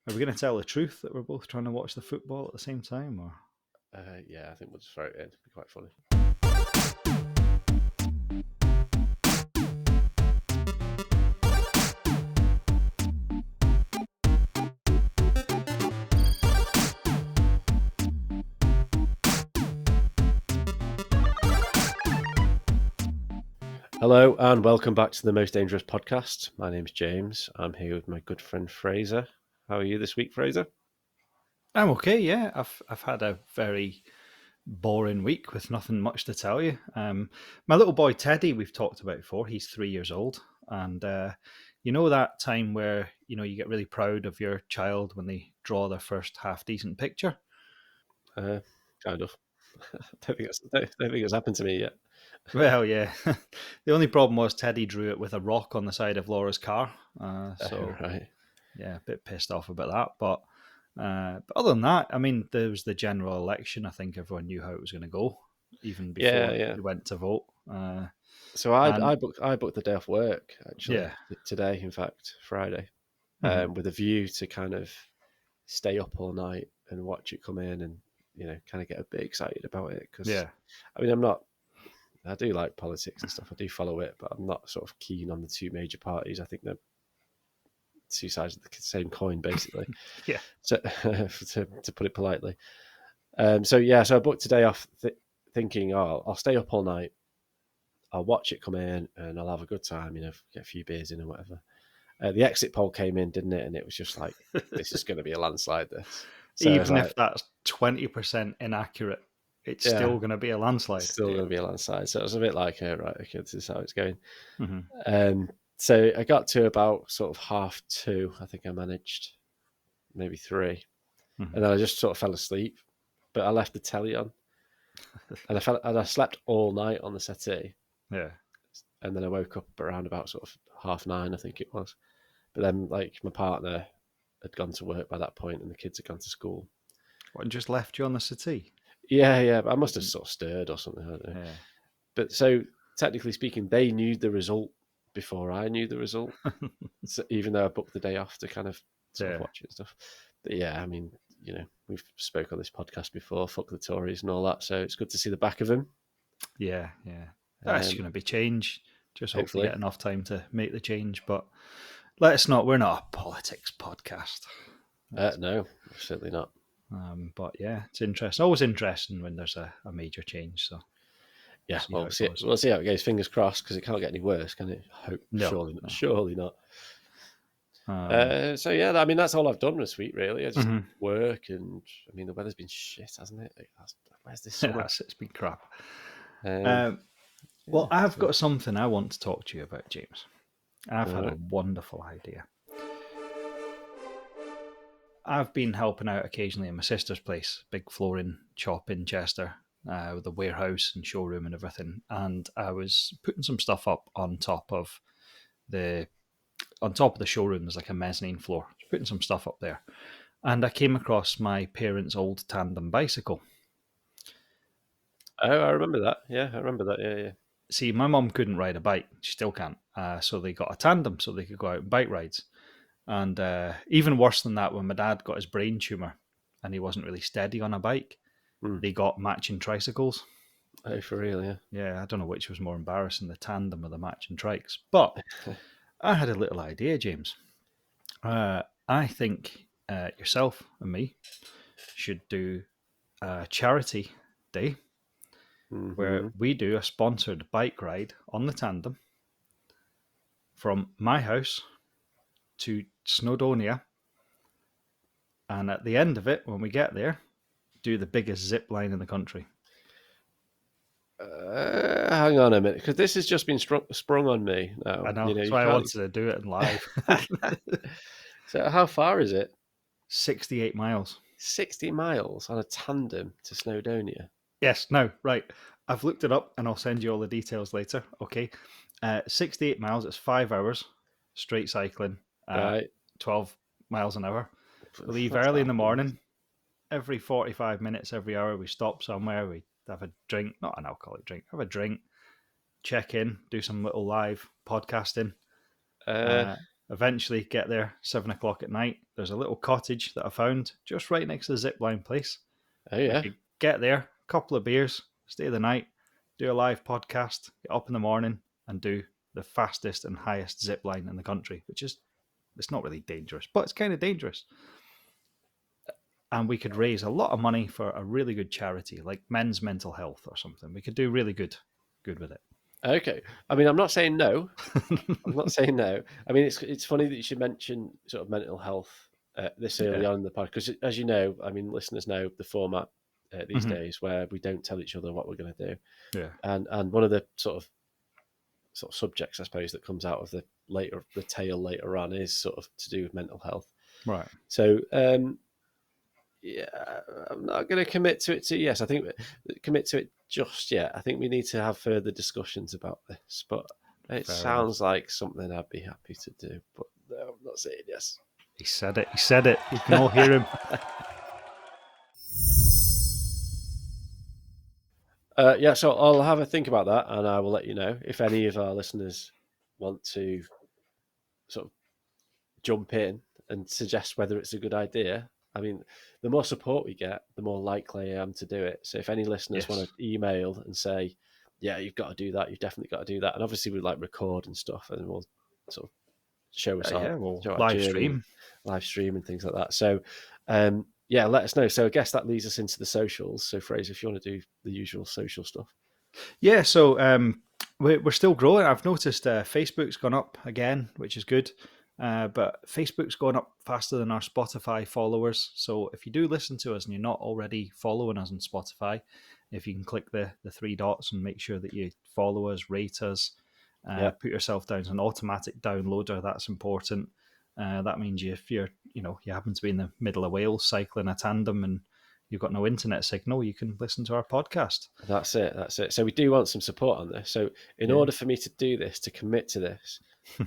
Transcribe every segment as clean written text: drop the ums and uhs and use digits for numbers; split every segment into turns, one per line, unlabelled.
Are we going to tell the truth that we're both trying to watch the football at the same time, or?
Yeah, I think we'll just throw it in. It'll be quite funny. Hello and welcome back to the Most Dangerous Podcast. My name's James. I'm here with my good friend Fraser. How are you this week, Fraser?
I'm okay. Yeah, I've had a very boring week with nothing much to tell you. My little boy Teddy, we've talked about before. He's 3 years old, and you know that time where you get really proud of your child when they draw their first half decent picture.
Kind of. don't think it's happened to me yet.
Well, yeah. The only problem was Teddy drew it with a rock on the side of Laura's car. So,
Right.
yeah, a bit pissed off about that. But other than that, I mean, there was the general election. I think everyone knew how it was going to go, even before
Yeah.
we went to vote.
So I booked the day off work actually today, in fact, Friday, with a view to kind of stay up all night and watch it come in, and kind of get a bit excited about it because I mean I do like politics and stuff. I do follow it, but I'm not sort of keen on the two major parties. I think they're two sides of the same coin, basically.
Yeah.
So to put it politely. So I booked today off thinking, I'll stay up all night. I'll watch it come in and I'll have a good time, get a few beers in and whatever. The exit poll came in, didn't it? And it was just like, this is going to be a landslide, this. So
even if that's 20% inaccurate, it's still going to be a landslide.
It's still going to be a landslide. So it was a bit like, right, okay, this is how it's going.
Mm-hmm.
So I got to about sort of 2:30. I think I managed, maybe 3.
Mm-hmm.
And then I just sort of fell asleep. But I left the telly on. And I slept all night on the settee.
Yeah.
And then I woke up around about sort of 9:30, I think it was. But then, like, my partner had gone to work by that point, and the kids had gone to school.
What, and just left you on the settee?
Yeah. But I must have sort of stirred or something. I don't know.
Yeah.
But so, technically speaking, they knew the result before I knew the result. So even though I booked the day off to kind of sort of watch it and stuff. But yeah, I mean, we've spoke on this podcast before, fuck the Tories and all that. So it's good to see the back of them.
Yeah. That's going to be change. Just hopefully get enough time to make the change. But let's not. We're not a politics podcast.
No, certainly not.
But yeah, it's interesting. Always interesting when there's a major change. So
yeah, we'll see how it goes. Fingers crossed, because it can't get any worse, can it? Surely not. So yeah, I mean, that's all I've done this week, really. I just work, and I mean, the weather's been shit, hasn't it? Where's this summer?
It's been crap. Well, I've got something I want to talk to you about, James. I've had a wonderful idea. I've been helping out occasionally in my sister's place, big flooring shop in Chester, with a warehouse and showroom and everything. And I was putting some stuff up on top of the showroom. There's like a mezzanine floor. Putting some stuff up there, and I came across my parents' old tandem bicycle.
Oh, I remember that. Yeah, I remember that. Yeah.
See, my mum couldn't ride a bike. She still can't. So they got a tandem so they could go out and bike rides. And even worse than that, when my dad got his brain tumour and he wasn't really steady on a bike, they got matching tricycles.
Oh, for real, yeah.
Yeah, I don't know which was more embarrassing, the tandem or the matching trikes. But I had a little idea, James. I think yourself and me should do a charity day where we do a sponsored bike ride on the tandem from my house to Snowdonia, and at the end of it, when we get there, do the biggest zip line in the country.
Hang on a minute, because this has just been sprung on me now.
I know, that's why I wanted to do it in live.
So how far is it?
68 miles.
60 miles on a tandem to Snowdonia?
Yes, no, right. I've looked it up and I'll send you all the details later, okay? 68 miles, it's 5 hours straight cycling,
right.
12 miles an hour. We leave early in the morning. Every 45 minutes, every hour, we stop somewhere, we have a drink, not an alcoholic drink, have a drink, check in, do some little live podcasting, and Eventually get there 7 o'clock at night. There's a little cottage that I found just right next to the zipline place.
Oh yeah.
I could get there, a couple of beers, stay the night, do a live podcast, get up in the morning and do the fastest and highest zip line in the country, which is, it's not really dangerous, but it's kind of dangerous. And we could raise a lot of money for a really good charity, like men's mental health or something. We could do really good with it.
Okay. I mean, I'm not saying no. I'm not saying no. I mean, it's funny that you should mention sort of mental health this early on in the podcast, because as you know, I mean, listeners know the format these days where we don't tell each other what we're going to do.
Yeah.
And one of the sort of subjects, I suppose, that comes out of the tale later on is sort of to do with mental health.
Right.
So, yeah, I'm not going to commit to it. Yes, I think commit to it just yet. I think we need to have further discussions about this, but it sounds like something I'd be happy to do. But no, I'm not saying yes.
He said it. He said it. You can all hear him.
Yeah, so I'll have a think about that, and I will let you know if any of our listeners want to sort of jump in and suggest whether it's a good idea. I mean, the more support we get, the more likely I am to do it. So if any listeners want to email and say, yeah, you've got to do that, you've definitely got to do that. And obviously we like record and stuff, and we'll sort of show us our
live stream
and things like that. So, yeah, let us know. So I guess that leads us into the socials. So Fraser, if you want to do the usual social stuff.
Yeah, so we're still growing. I've noticed Facebook's gone up again, which is good. But Facebook's going up faster than our Spotify followers. So if you do listen to us and you're not already following us on Spotify, if you can click the three dots and make sure that you follow us, rate us, put yourself down as an automatic downloader, that's important. That means if you happen to be in the middle of Wales cycling a tandem and you've got no internet signal, you can listen to our podcast.
That's it. So we do want some support on this. So in order for me to do this, to commit to this,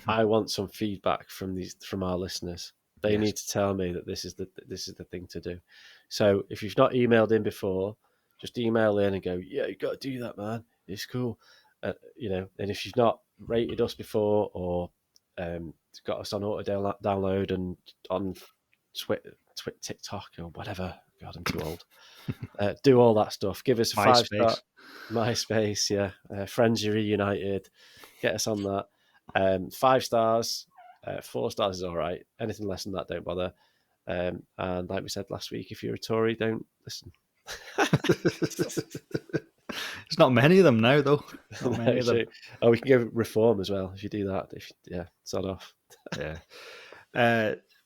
I want some feedback from our listeners. They need to tell me that this is the thing to do. So if you've not emailed in before, just email in and go, yeah, you got to do that, man. It's cool. And if you've not rated us before or got us on auto download and on Twitter, TikTok or whatever. God, I'm too old. Do all that stuff. Give us a 5-star. MySpace, yeah. Friends Reunited. Get us on that. 5 stars. 4 stars is all right. Anything less than that, don't bother. And like we said last week, if you're a Tory, don't listen.
There's not many of them now, though. Not many of them.
Oh, we can go Reform as well if you do that. Sod off.
Yeah.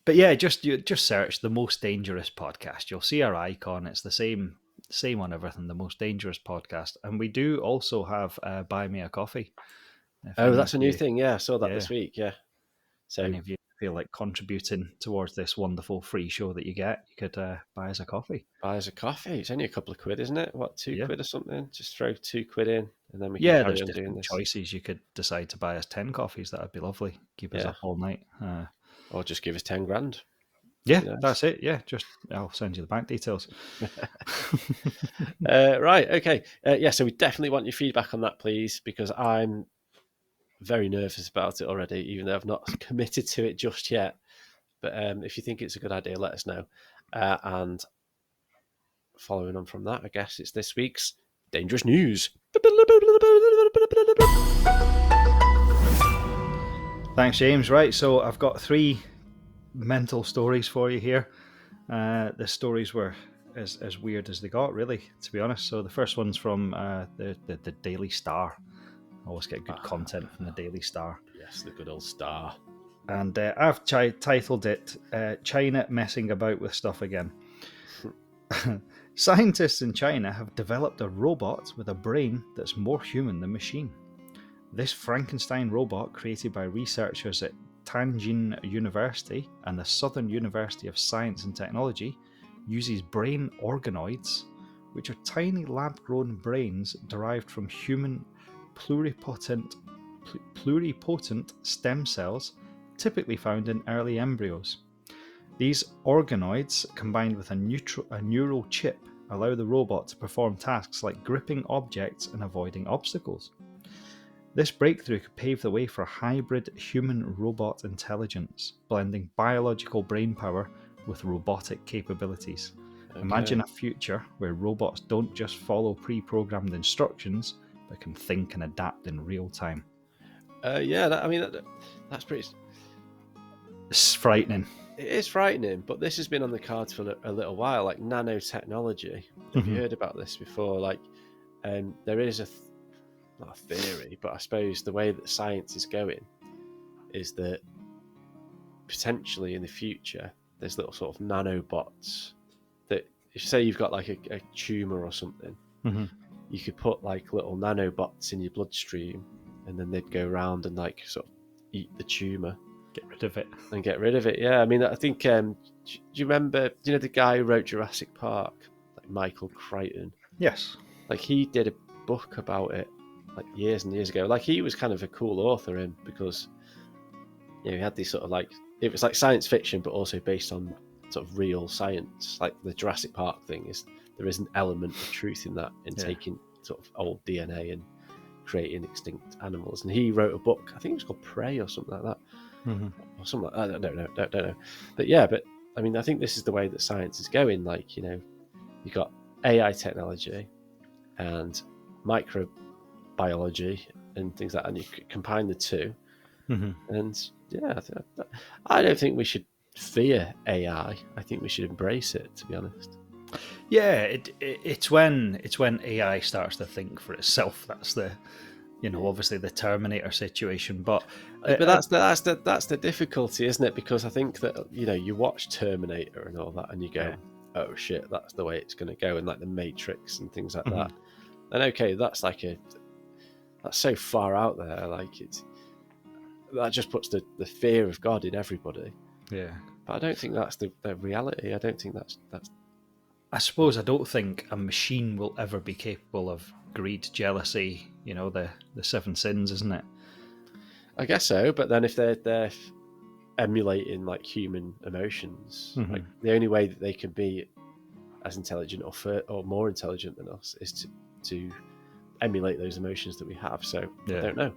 But yeah, just search the Most Dangerous Podcast. You'll see our icon. It's the same on everything. The Most Dangerous Podcast, and we do also have Buy Me a Coffee.
That's a new thing. Yeah, I saw that this week. Yeah. So
any of you feel like contributing towards this wonderful free show that you get, you could buy us a coffee.
Buy us a coffee. It's only a couple of quid, isn't it? What, £2 or something? Just throw £2 in, and then we can carry on doing this.
Choices. You could decide to buy us 10 coffees. That would be lovely. Keep us up all night.
Or just give us 10 grand.
Yeah, that's it. Yeah, I'll send you the bank details.
Right, okay. So we definitely want your feedback on that, please, because I'm very nervous about it already, even though I've not committed to it just yet. But if you think it's a good idea, let us know. And following on from that, I guess it's this week's Dangerous News.
Thanks, James. Right, so I've got 3 mental stories for you here. The stories were as weird as they got, really, to be honest. So the first one's from the Daily Star. I always get good content from the Daily Star.
Yes, the good old Star.
And I've titled it China Messing About with Stuff Again. Scientists in China have developed a robot with a brain that's more human than machine. This Frankenstein robot, created by researchers at Tianjin University and the Southern University of Science and Technology, uses brain organoids, which are tiny lab-grown brains derived from human pluripotent stem cells typically found in early embryos. These organoids, combined with a neural chip, allow the robot to perform tasks like gripping objects and avoiding obstacles. This breakthrough could pave the way for hybrid human-robot intelligence, blending biological brain power with robotic capabilities. Okay. Imagine a future where robots don't just follow pre-programmed instructions, but can think and adapt in real time.
That's pretty...
It's frightening.
It is frightening, but this has been on the cards for a little while, like nanotechnology. Have you heard about this before? Like, there is not a theory, but I suppose the way that science is going is that potentially in the future there's little sort of nanobots that, if say you've got like a tumor or something, you could put like little nanobots in your bloodstream, and then they'd go around and like sort of eat the tumor,
get rid of it.
Yeah, I mean, I think do you remember, the guy who wrote Jurassic Park, like Michael Crichton?
Yes.
Like, he did a book about it like years and years ago. Like, he was kind of a cool author because he had these sort of like, it was like science fiction but also based on sort of real science. Like the Jurassic Park thing, there is an element of truth in that, in taking sort of old DNA and creating extinct animals. And he wrote a book, I think it was called Prey or something like that. Or something like that. I don't know. But I mean, I think this is the way that science is going. Like, you've got AI technology and microbiology and things like that, and you combine the two. And I don't think we should fear AI. I think we should embrace it, to be honest.
Yeah, it's when AI starts to think for itself. That's the obviously the Terminator situation, but
that's the difficulty, isn't it? Because I think that you watch Terminator and all that, and you go, oh shit, that's the way it's going to go, and like the Matrix and things like that. And okay, that's so far out there, like that just puts the fear of God in everybody.
Yeah,
but I don't think that's the reality. I don't think that's.
I suppose I don't think a machine will ever be capable of greed, jealousy, the 7 sins, isn't it?
I guess so, but then if they're emulating like human emotions, like the only way that they can be as intelligent or more intelligent than us is to emulate those emotions that we have. So I don't know.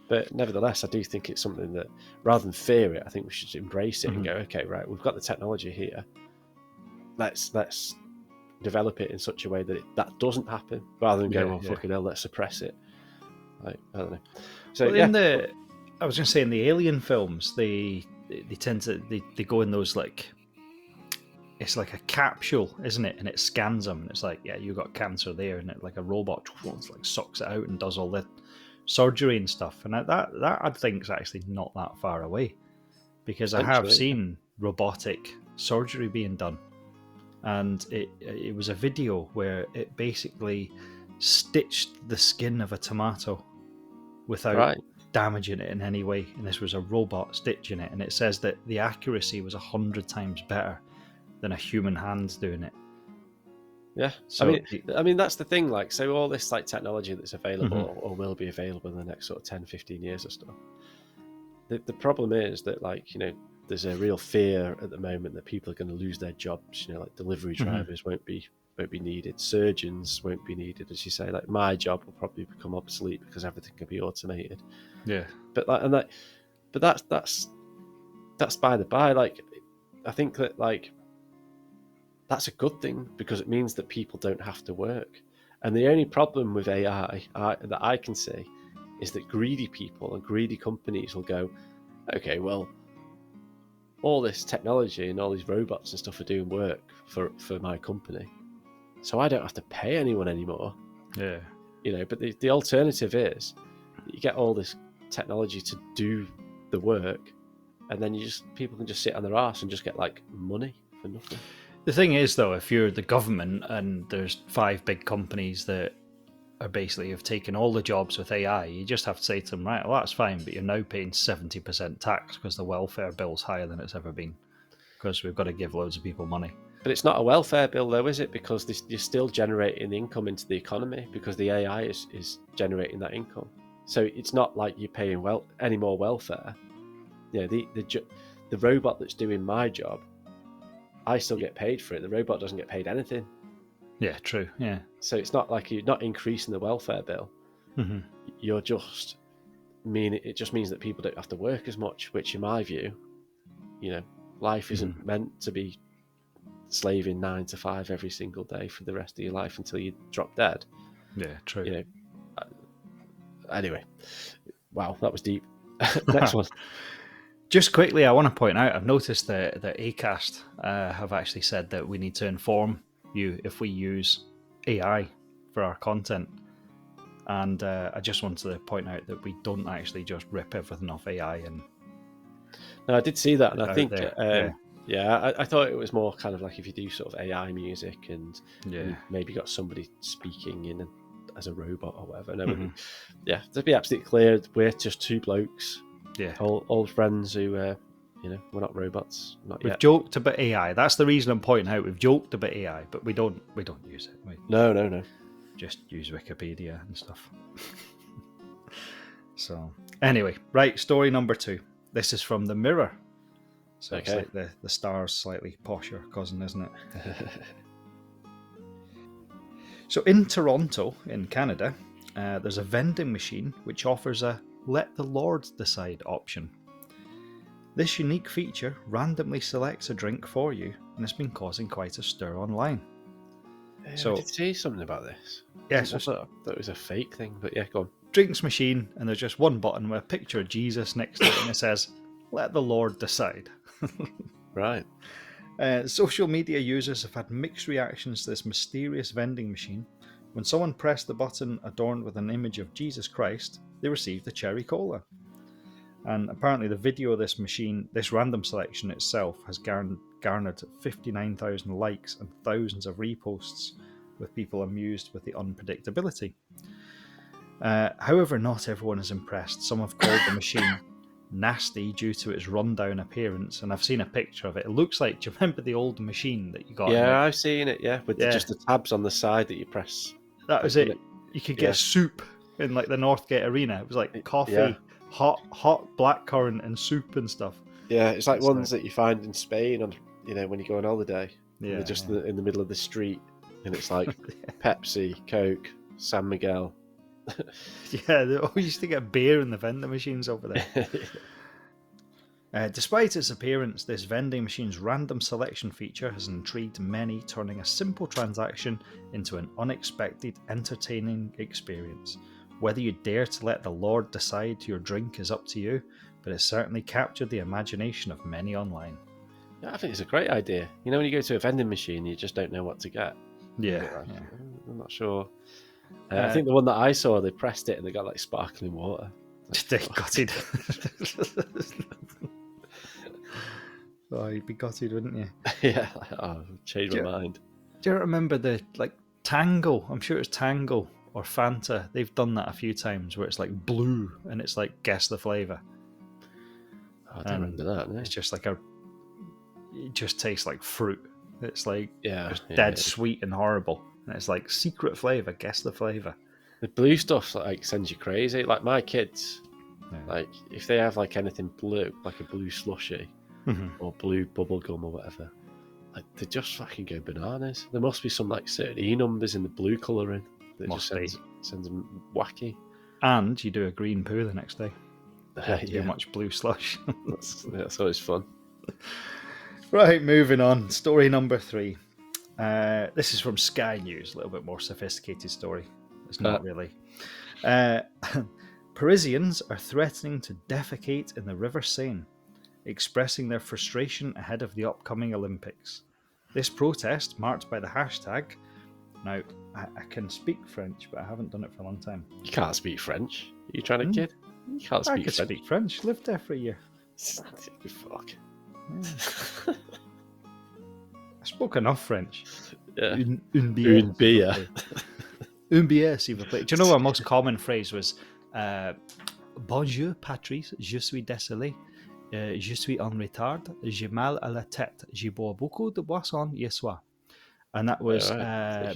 But nevertheless, I do think it's something that, rather than fear it, I think we should embrace it and go, okay, right, we've got the technology here. Let's develop it in such a way that that doesn't happen, rather than go, fucking hell, let's suppress it. Like, I don't know. So
I was going to say, in the Alien films, they tend to they go in those, like, it's like a capsule, isn't it? And it scans them, and it's like, yeah, you got cancer there, and it, like a robot, like sucks it out and does all the surgery and stuff. And that I think is actually not that far away, because I have seen robotic surgery being done, and it was a video where it basically stitched the skin of a tomato without damaging it in any way, and this was a robot stitching it, and it says that the accuracy was 100 times better than a human hand doing it.
Yeah, so I mean that's the thing, like, so all this like technology that's available or will be available in the next sort of 10-15 years or stuff, the problem is that, like, there's a real fear at the moment that people are going to lose their jobs. Like delivery drivers won't be needed, surgeons won't be needed, as you say. Like, my job will probably become obsolete because everything can be automated.
Yeah,
but that's by the by. Like, I think that, like, that's a good thing, because it means that people don't have to work. And the only problem with AI that I can see is that greedy people and greedy companies will go, okay, well, all this technology and all these robots and stuff are doing work for my company, so I don't have to pay anyone anymore.
Yeah.
But the alternative is that you get all this technology to do the work, and then people can just sit on their arse and just get like money for nothing.
The thing is, though, if you're the government and there's 5 big companies that are basically have taken all the jobs with AI, you just have to say to them, right, well, that's fine, but you're now paying 70% tax because the welfare bill's higher than it's ever been, because we've got to give loads of people money.
But it's not a welfare bill, though, is it? Because you're still generating the income into the economy, because the AI is generating that income. So it's not like you're paying any more welfare. The robot that's doing my job, I still get paid for it. The robot doesn't get paid anything.
Yeah, true. Yeah.
So it's not like you're not increasing the welfare bill. You're just it just means that people don't have to work as much, which in my view, life isn't meant to be slaving 9 to 5 every single day for the rest of your life until you drop dead.
Yeah, true.
Anyway, wow, that was deep. Next one.
Just quickly, I want to point out, I've noticed that Acast have actually said that we need to inform you if we use AI for our content. And I just wanted to point out that we don't actually just rip everything off AI.
No, I did see that, and I think, I thought it was more kind of like if you do sort of AI music and you maybe got somebody speaking in as a robot or whatever. No, to be absolutely clear, we're just two blokes.
Yeah,
old friends who, we're not robots.
We've joked about AI. That's the reason I'm pointing out. We've joked about AI, but we don't use it.
No.
Just use Wikipedia and stuff. So, anyway, right. Story number 2. This is from the Mirror. So It's like the Star's slightly posher cousin, isn't it? So in Toronto, in Canada, there's a vending machine which offers a let the Lord decide option. This unique feature randomly selects a drink for you and has been causing quite a stir online.
So I did see something about this.
Yes,
I thought it was a fake thing, but yeah, go on.
Drinks machine, and there's just one button with a picture of Jesus next to it, and it says, let the Lord decide.
Right.
Social media users have had mixed reactions to this mysterious vending machine. When someone pressed the button adorned with an image of Jesus Christ, they received a cherry cola. And apparently the video of this machine, this random selection itself, has garnered 59,000 likes and thousands of reposts, with people amused with the unpredictability. However, not everyone is impressed. Some have called the machine nasty due to its rundown appearance, and I've seen a picture of it. It looks like, do you remember the old machine that you got?
Yeah, I've seen it, with just the tabs on the side that you press.
That was it. You could get soup in like the Northgate Arena. It was like coffee, hot blackcurrant and soup and stuff.
Yeah, it's like ones that you find in Spain on, when you go on holiday. Yeah, they're just in the middle of the street, and it's like Pepsi, Coke, San Miguel.
They always used to get beer in the vending machines over there. Despite its appearance, this vending machine's random selection feature has intrigued many, turning a simple transaction into an unexpected, entertaining experience. Whether you dare to let the Lord decide your drink is up to you, but it certainly captured the imagination of many online.
Yeah, I think it's a great idea. When you go to a vending machine, you just don't know what to get. I'm not sure. I think the one that I saw, they pressed it and they got like sparkling water.
They gutted. Oh, you'd be gutted, wouldn't you?
Yeah, changed my mind.
Do you remember the Tango? I'm sure it's Tango or Fanta. They've done that a few times where it's like blue and it's like guess the flavour.
I don't remember that. No.
It's just like it just tastes like fruit. It's like dead sweet and horrible. And it's like secret flavour, guess the flavour.
The blue stuff like sends you crazy. Like my kids, like if they have like anything blue, like a blue slushy or blue bubble gum or whatever, like they just fucking go bananas. There must be some like certain E numbers in the blue colouring that just sends them wacky.
And you do a green poo the next day. Too much blue slush.
That's always fun.
Right, moving on. Story number 3. This is from Sky News, a little bit more sophisticated story. It's not really. Parisians are threatening to defecate in the River Seine, expressing their frustration ahead of the upcoming Olympics. This protest, marked by the hashtag... Now, I can speak French, but I haven't done it for a long time.
You can't speak French? Are you trying to kid? You can't speak French.
I can speak French. Lived there for a year.
Fuck.
Yeah. I spoke enough French.
Yeah.
Une bière.
Une
bière, s'il vous plaît. Do you know our most common phrase was, Bonjour, Patrice, je suis désolé. Je suis en retard. J'ai mal à la tête. J'ai bois beaucoup de boissons hier soir. And that was,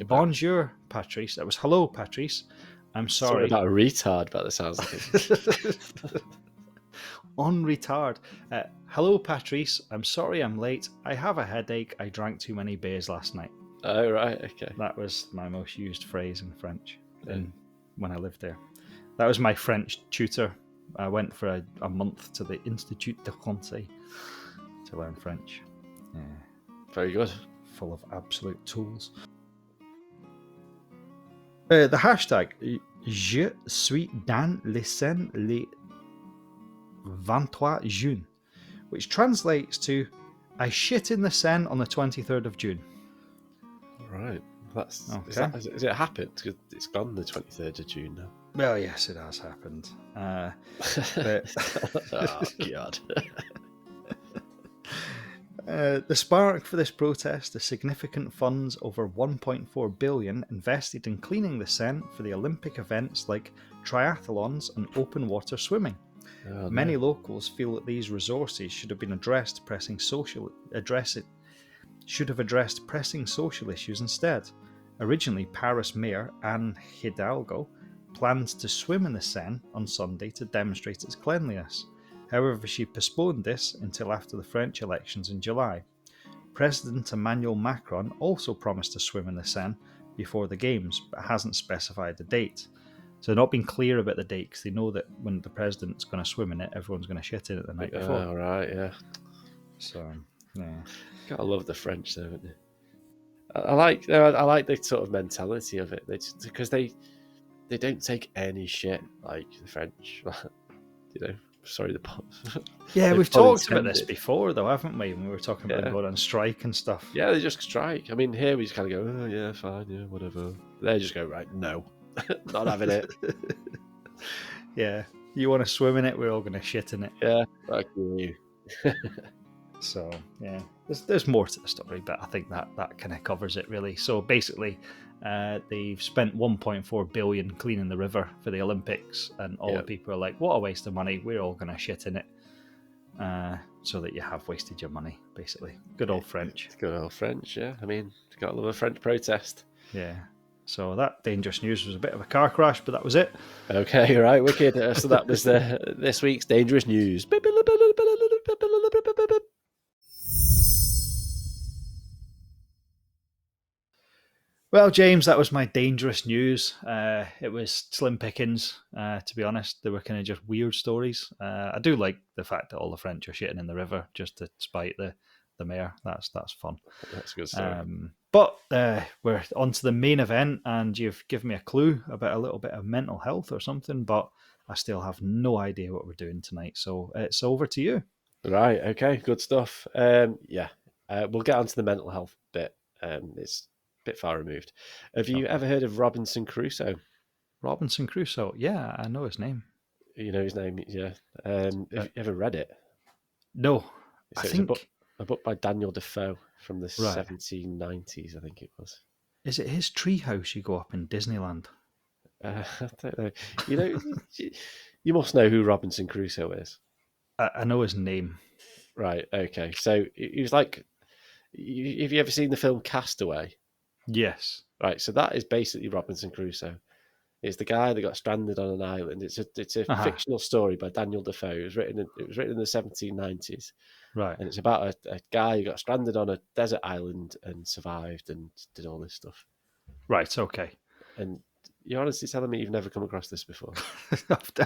Bonjour, Patrice. That was, hello, Patrice. I'm sorry.
About a retard, but that sounds like it.
On retard. Hello, Patrice. I'm sorry I'm late. I have a headache. I drank too many beers last night.
Oh, right. Okay.
That was my most used phrase in French when I lived there. That was my French tutor I went for a month to the Institut de Conseil to learn French. Yeah.
Very good.
Full of absolute tools. The hashtag Je suis dans le Seine le 23 juin, which translates to I shit in the Seine on the 23rd of June.
Right. That's
okay.
Has it happened? Because it's gone the 23rd of June now.
Well, yes, it has happened.
Oh, God.
The spark for this protest is significant funds over 1.4 billion invested in cleaning the Seine for the Olympic events like triathlons and open water swimming.
Oh,
Many locals feel that these resources should have been addressed pressing social issues instead. Originally, Paris Mayor Anne Hidalgo planned to swim in the Seine on Sunday to demonstrate its cleanliness. However, she postponed this until after the French elections in July. President Emmanuel Macron also promised to swim in the Seine before the Games, but hasn't specified a date. So they're not being clear about the date because they know that when the president's going to swim in it, everyone's going to shit in it the night before.
Oh, right, yeah.
So, yeah.
Gotta love the French, though, don't you? I like the sort of mentality of it, because they don't take any shit like the French. Sorry, the
yeah, we've talked about this before, though, haven't we? When we were talking about going on strike and stuff.
Yeah, they just strike. I mean, here we just kind of go, oh yeah, fine, yeah, whatever. They just go, right, no, not having it.
Yeah, you want to swim in it? We're all going to shit in it.
Yeah, fuck you.
So yeah, there's more to the story, but I think that kind of covers it really. So basically, they've spent 1.4 billion cleaning the river for the Olympics, and all the people are like, "What a waste of money! We're all going to shit in it." So that you have wasted your money, basically. Good old French.
Good old French, yeah. I mean, got to love a French protest.
Yeah. So that dangerous news was a bit of a car crash, but that was it.
Okay, right, wicked. So that was this week's dangerous news.
Well, James, that was my dangerous news. It was slim pickings, to be honest. They were kind of just weird stories. I do like the fact that all the French are shitting in the river just to spite the mayor. That's fun.
That's a good story.
But we're on to the main event, and you've given me a clue about a little bit of mental health or something, but I still have no idea what we're doing tonight. So it's over to you.
Right, okay, good stuff. We'll get onto the mental health bit. It's bit far removed. Have you ever heard of Robinson Crusoe?
Robinson Crusoe? Yeah, I know his name.
You know his name, yeah. Have you ever read it?
No.
So I think a book by Daniel Defoe from the 1790s, I think it was.
Is it his treehouse you go up in Disneyland?
I don't know. You must know who Robinson Crusoe is.
I know his name.
Right, okay. So he was like, have you ever seen the film Castaway?
Yes.
Right, so that is basically Robinson Crusoe. It's the guy that got stranded on an island. It's a fictional story by Daniel Defoe. It was written in the 1790s.
Right.
And it's about a guy who got stranded on a desert island and survived and did all this stuff.
Right, okay.
And you're honestly telling me you've never come across this before?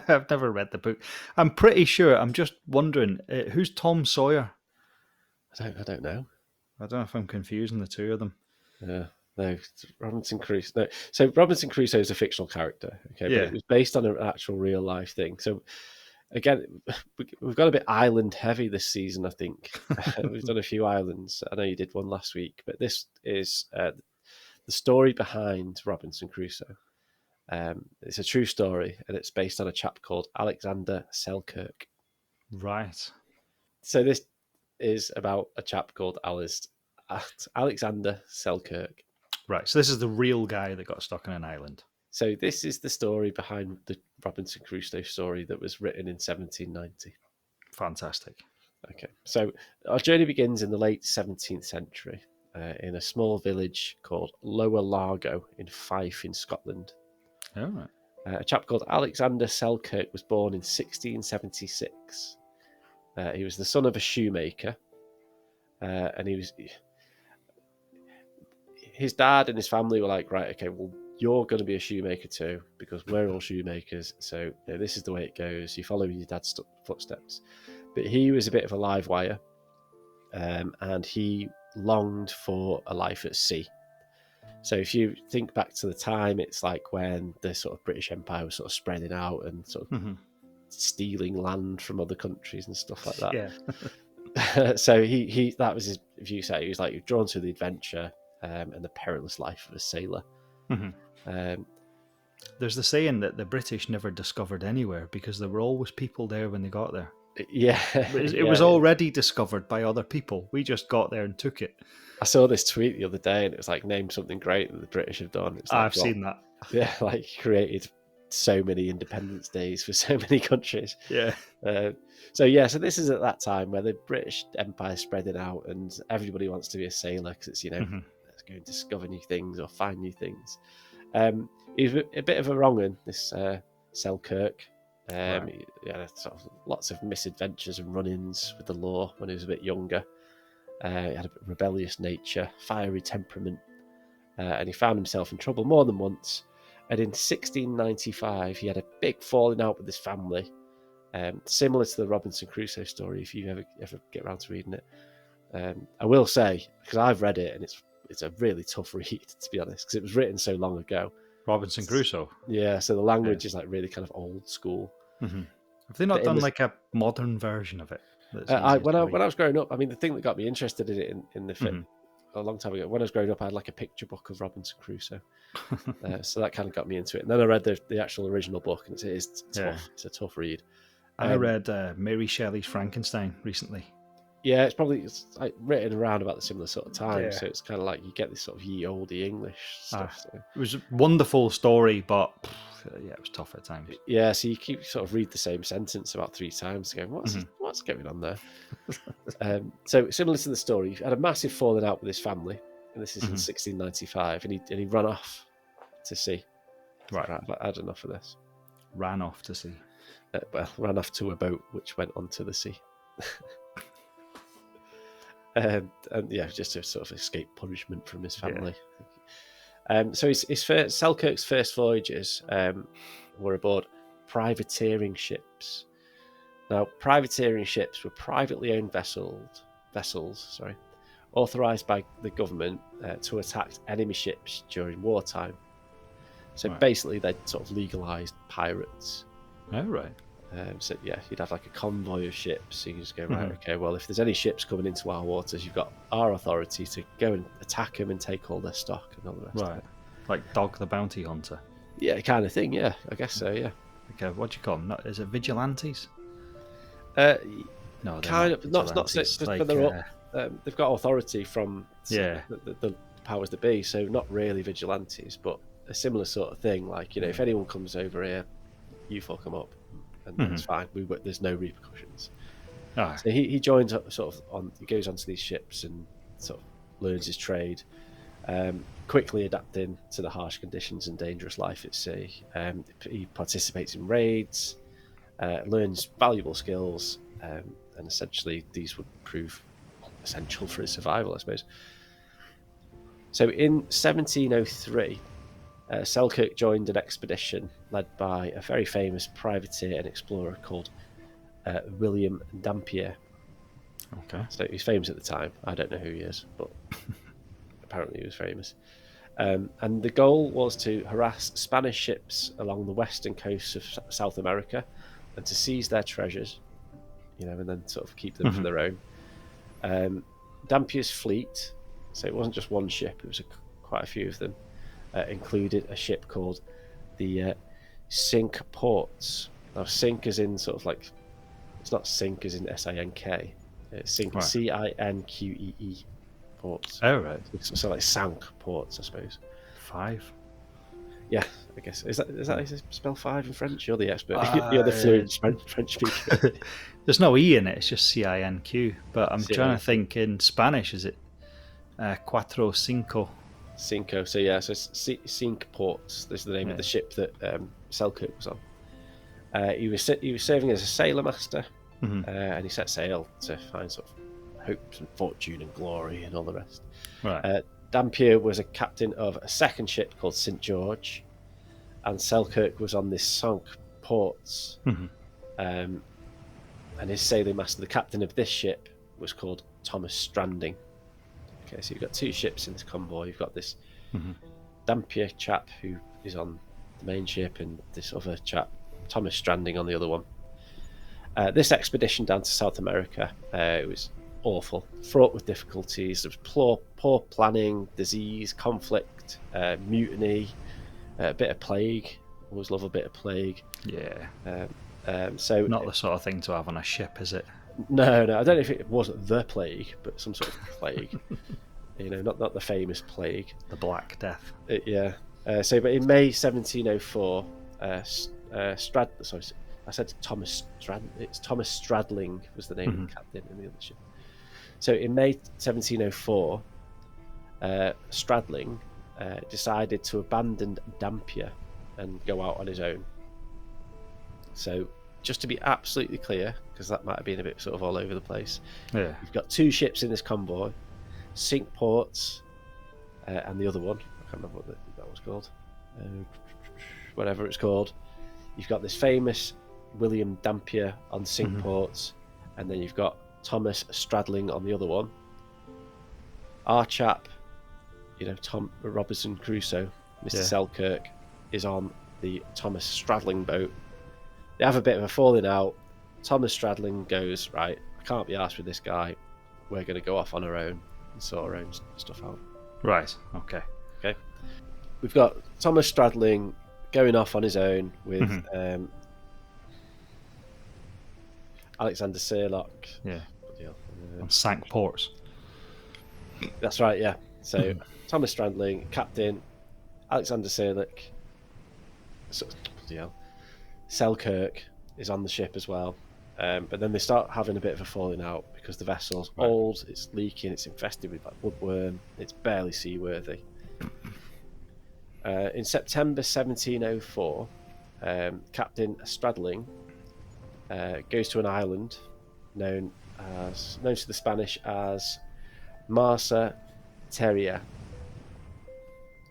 I've never read the book. I'm pretty sure. I'm just wondering, who's Tom Sawyer?
I don't know.
I don't know if I'm confusing the two of them.
Yeah. No, Robinson Crusoe. No. So Robinson Crusoe is a fictional character, okay, but it was based on an actual real life thing. So again, we've got a bit island heavy this season, I think. We've done a few islands. I know you did one last week, but this is the story behind Robinson Crusoe. It's a true story, and it's based on a chap called Alexander Selkirk.
Right.
So this is about a chap called Alexander Selkirk.
Right, so this is the real guy that got stuck on an island.
So this is the story behind the Robinson Crusoe story that was written in 1790.
Fantastic.
Okay, so our journey begins in the late 17th century in a small village called Lower Largo in Fife in Scotland.
All right.
A chap called Alexander Selkirk was born in 1676. He was the son of a shoemaker, and his dad and his family were like, right, okay, well, you're going to be a shoemaker too, because we're all shoemakers. So this is the way it goes. You follow your dad's footsteps. But he was a bit of a live wire, and he longed for a life at sea. So if you think back to the time, it's like when the sort of British Empire was sort of spreading out and sort of stealing land from other countries and stuff like that.
Yeah.
So he that was his view set. He was like drawn to the adventure and the perilous life of a sailor.
There's the saying that the British never discovered anywhere because there were always people there when they got there.
Yeah,
it was already discovered by other people. We just got there and took it.
I saw this tweet the other day, and it was like, name something great that the British have done. It's like,
I've seen that.
Yeah, like created so many Independence Days for so many countries.
Yeah.
So this is at that time where the British Empire is spreading out, and everybody wants to be a sailor because it's let's go and discover new things or find new things. He was a bit of a wrong un, this Selkirk. Right. He had sort of lots of misadventures and run-ins with the law when he was a bit younger. He had a rebellious nature, fiery temperament, and he found himself in trouble more than once. And in 1695, he had a big falling out with his family, similar to the Robinson Crusoe story, if you ever get around to reading it. I will say, because I've read it, and it's a really tough read, to be honest, because it was written so long ago.
Robinson Crusoe?
Yeah, so the language is like really kind of old school.
Have they not done like a modern version of it?
When I was growing up, I mean, the thing that got me interested in it in the film a long time ago, when I was growing up, I had like a picture book of Robinson Crusoe. So that kind of got me into it. And then I read the actual original book, and it's tough. Yeah. It's a tough read.
I read Mary Shelley's Frankenstein recently.
Yeah, it's like written around about the similar sort of time. Yeah. So it's kind of like you get this sort of ye olde English stuff. So.
It was a wonderful story, but it was tough at times.
Yeah, so you keep sort of read the same sentence about 3 times, going, what's going on there? So similar to the story, he had a massive falling out with his family, and this is in 1695, and he ran off to sea.
Right,
I've had enough of this.
Ran off to sea.
Ran off to a boat which went onto the sea. And just to sort of escape punishment from his family. Yeah. So Selkirk's first voyages were aboard privateering ships. Now, privateering ships were privately owned vessels, authorised by the government to attack enemy ships during wartime. So basically, they sort of legalised pirates.
Oh, right.
So you'd have like a convoy of ships. So you just go, right, okay, well, if there's any ships coming into our waters, you've got our authority to go and attack them and take all their stock and all the rest of it.
Like Dog the Bounty Hunter.
Yeah, kind of thing, yeah. I guess so, yeah.
Okay, what do you call them? Is it vigilantes?
No, kind of. Not like, but they're they've got authority from the powers that be, so not really vigilantes, but a similar sort of thing. Like, if anyone comes over here, you fuck them up. And that's fine. There's no repercussions. So he joins sort of he goes onto these ships and sort of learns his trade, quickly adapting to the harsh conditions and dangerous life at sea. He participates in raids, learns valuable skills, and essentially these would prove essential for his survival, I suppose. So in 1703, Selkirk joined an expedition led by a very famous privateer and explorer called William Dampier.
Okay.
So he's famous at the time. I don't know who he is, but apparently he was famous. And the goal was to harass Spanish ships along the western coast of South America and to seize their treasures, and then sort of keep them for their own. Dampier's fleet, so it wasn't just one ship, it was quite a few of them, included a ship called the Cinque Ports. Now, Cinque is in sort of like, it's not Cinque as in S-I-N-K. It's Cinque, C-I-N-Q-E-E ports.
Oh, right.
So like Cinque Ports, I suppose.
5?
Yeah, I guess. Is that how you spell 5 in French? You're the expert. You're the fluent French speaker.
There's no E in it, it's just C-I-N-Q. But I'm trying to think in Spanish, is it Cuatro Cinco?
Cinco. So yeah, so Cinque Ports. This is the name of the ship that Selkirk was on. He was serving as a sailor master, and he set sail to find sort of hopes and fortune and glory and all the rest.
Right.
Dampier was a captain of a second ship called St. George, and Selkirk was on this sunk ports. And his sailing master, the captain of this ship, was called Thomas Stranding. Okay, so you've got two ships in this convoy. You've got this Dampier chap who is on the main ship, and this other chap, Thomas Stranding, on the other one. This expedition down to South America, it was awful, fraught with difficulties. There was poor planning, disease, conflict, mutiny, a bit of plague. Always love a bit of plague.
Yeah.
So
not the sort of thing to have on a ship, is it?
No. I don't know if it wasn't the plague, but some sort of plague. Not the famous plague.
The Black Death.
But in May 1704, I said Thomas It's Thomas Stradling was the name of the captain in the other ship. So in May 1704, Stradling decided to abandon Dampier and go out on his own. So just to be absolutely clear, because that might have been a bit sort of all over the place, you've got two ships in this convoy, Cinque Ports, and the other one, I can't remember what that was called, whatever it's called. You've got this famous William Dampier on Cinque Ports, and then you've got Thomas Stradling on the other one. Our chap, Tom Robinson Crusoe, Mr. Selkirk, is on the Thomas Stradling boat. They have a bit of a falling out. Thomas Stradling goes, right, I can't be arsed with this guy. We're going to go off on our own and sort our own stuff out.
Right, okay.
We've got Thomas Stradling going off on his own with Alexander Selkirk.
Yeah. On Cinque Ports.
That's right, yeah. So Thomas Stradling, captain, Alexander Selkirk. Selkirk is on the ship as well. But then they start having a bit of a falling out because the vessel's old, it's leaking, it's infested with woodworm, it's barely seaworthy. In September 1704, Captain Stradling goes to an island known to the Spanish as Marsa Tierra.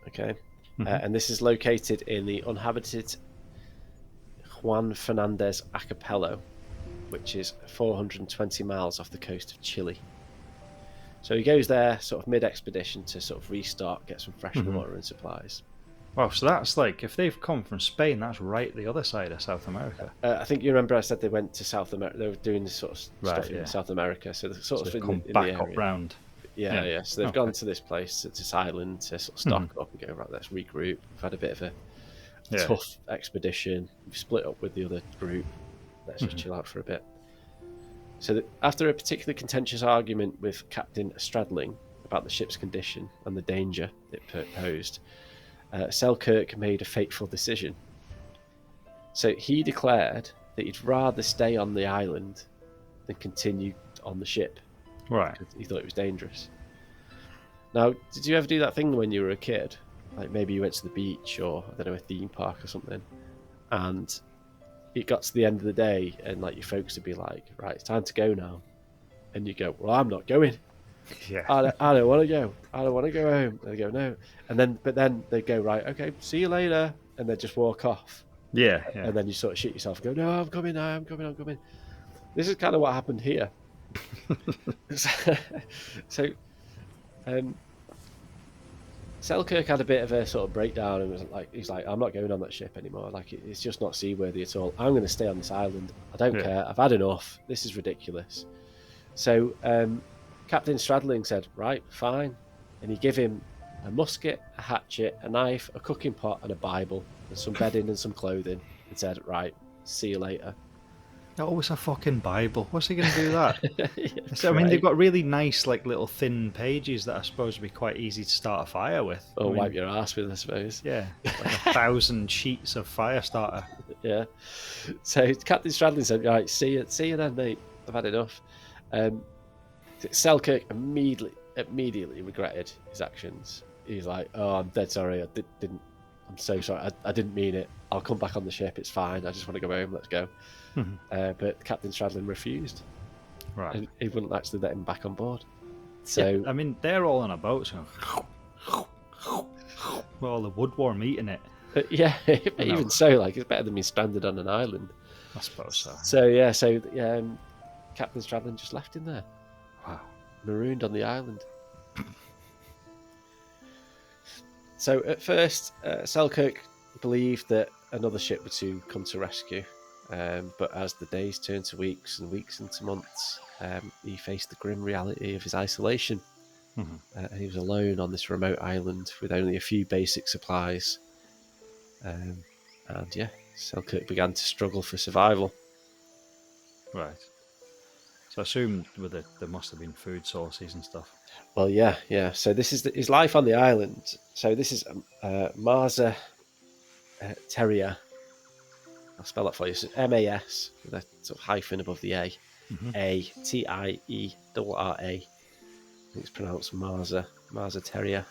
Okay, and this is located in the uninhabited Juan Fernandez Archipelago, which is 420 miles off the coast of Chile. So he goes there sort of mid-expedition to sort of restart, get some fresh water and supplies.
Wow, so that's like, if they've come from Spain, that's right the other side of South America.
I think you remember I said they went to South America. They were doing this sort of stuff in South America. So they're sort of
come
in
back
the area.
up round.
Yeah. So they've gone to this place, to this island, to sort of stock up and go, right, let's regroup. We've had a bit of a tough expedition. We've split up with the other group. Let's just chill out for a bit. So after a particularly contentious argument with Captain Stradling about the ship's condition and the danger it posed, Selkirk made a fateful decision. So he declared that he'd rather stay on the island than continue on the ship.
Right.
He thought it was dangerous. Now, did you ever do that thing when you were a kid? Like maybe you went to the beach or, I don't know, a theme park or something, and it got to the end of the day and like your folks would be like, right, it's time to go now. And you go, well, I'm not going.
Yeah.
I don't want to go. I don't want to go home. And they go, no. But then they go, right, okay, see you later. And they just walk off.
Yeah.
And then you sort of shit yourself and go, no, I'm coming. This is kind of what happened here. So Selkirk had a bit of a sort of breakdown and was like, he's like, I'm not going on that ship anymore. Like, it's just not seaworthy at all. I'm going to stay on this island. I don't care. I've had enough. This is ridiculous. So Captain Stradling said, right, fine. And he gave him a musket, a hatchet, a knife, a cooking pot, and a Bible, and some bedding and some clothing, and said, right, see you later.
Always a fucking Bible. What's he going to do that? So, I mean, they've got really nice, like, little thin pages that are supposed to be quite easy to start a fire with.
Or wipe your ass with, I suppose.
Yeah, like 1,000 sheets of fire starter.
Yeah. So Captain Stradling said, right, see you then, mate. I've had enough. Selkirk immediately regretted his actions. He's like, oh, I'm dead sorry. I'm so sorry. I didn't mean it. I'll come back on the ship. It's fine. I just want to go home. Let's go. But Captain Stradling refused.
Right.
And he wouldn't actually let him back on board. So
I mean, they're all on a boat. So Well, the woodworm eating it.
Yeah, even so, like, it's better than being stranded on an island.
I suppose so.
So Captain Stradlin just left him there.
Wow.
Marooned on the island. So at first, Selkirk believed that another ship would soon come to rescue. But as the days turned to weeks and weeks into months, he faced the grim reality of his isolation. And he was alone on this remote island with only a few basic supplies. Selkirk began to struggle for survival.
Right. So I assume there must have been food sources and stuff.
Well, yeah. So this is his life on the island. So this is Marza Tierra. I'll spell that for you. So MAS with a sort of hyphen above the A. A-Tierra. I think it's pronounced Marza Tierra.